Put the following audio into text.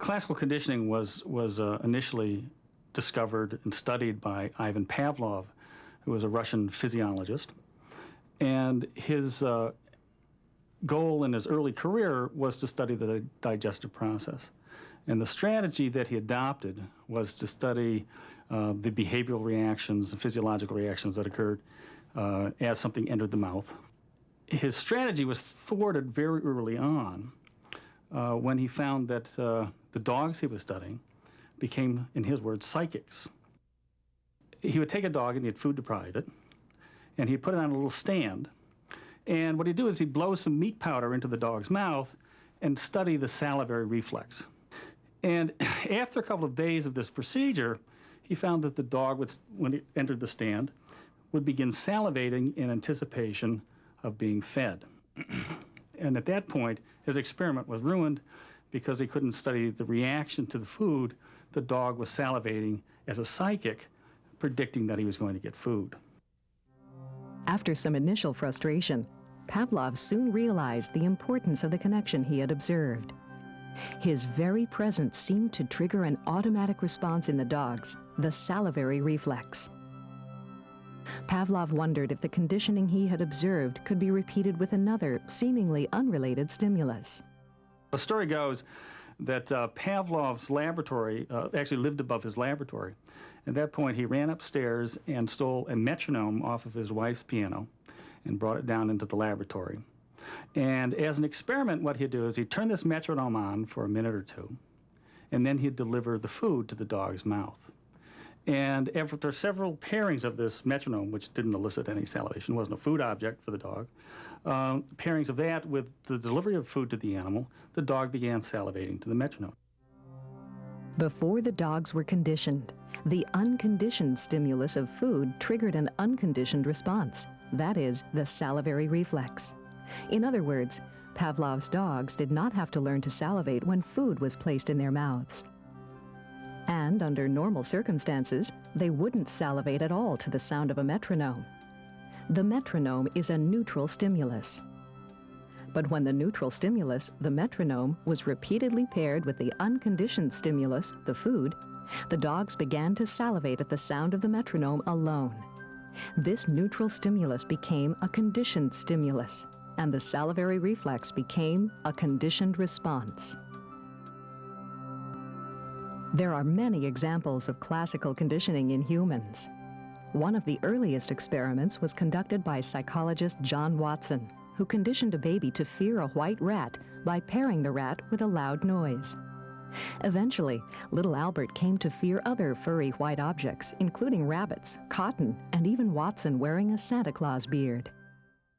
Classical conditioning was initially discovered and studied by Ivan Pavlov, who was a Russian physiologist. And his goal in his early career was to study the digestive process. And the strategy that he adopted was to study the behavioral reactions, the physiological reactions that occurred as something entered the mouth. His strategy was thwarted very early on when he found that the dogs he was studying became, in his words, psychics. He would take a dog and he'd food deprive it, and he'd put it on a little stand. And what he'd do is he'd blow some meat powder into the dog's mouth and study the salivary reflex. And after a couple of days of this procedure, he found that the dog, when it entered the stand, would begin salivating in anticipation of being fed. And at that point, his experiment was ruined because he couldn't study the reaction to the food. The dog was salivating as a psychic, predicting that he was going to get food. After some initial frustration, Pavlov soon realized the importance of the connection he had observed. His very presence seemed to trigger an automatic response in the dogs, the salivary reflex. Pavlov wondered if the conditioning he had observed could be repeated with another, seemingly unrelated stimulus. The story goes that Pavlov's laboratory actually lived above his laboratory. At that point, he ran upstairs and stole a metronome off of his wife's piano and brought it down into the laboratory. And as an experiment, what he'd do is he'd turn this metronome on for a minute or two, and then he'd deliver the food to the dog's mouth. And after several pairings of this metronome, which didn't elicit any salivation, wasn't a food object for the dog, pairings of that with the delivery of food to the animal, the dog began salivating to the metronome. Before the dogs were conditioned, the unconditioned stimulus of food triggered an unconditioned response, that is, the salivary reflex. In other words, Pavlov's dogs did not have to learn to salivate when food was placed in their mouths. And under normal circumstances, they wouldn't salivate at all to the sound of a metronome. The metronome is a neutral stimulus. But when the neutral stimulus, the metronome, was repeatedly paired with the unconditioned stimulus, the food, the dogs began to salivate at the sound of the metronome alone. This neutral stimulus became a conditioned stimulus, and the salivary reflex became a conditioned response. There are many examples of classical conditioning in humans. One of the earliest experiments was conducted by psychologist John Watson, who conditioned a baby to fear a white rat by pairing the rat with a loud noise. Eventually, little Albert came to fear other furry white objects, including rabbits, cotton, and even Watson wearing a Santa Claus beard.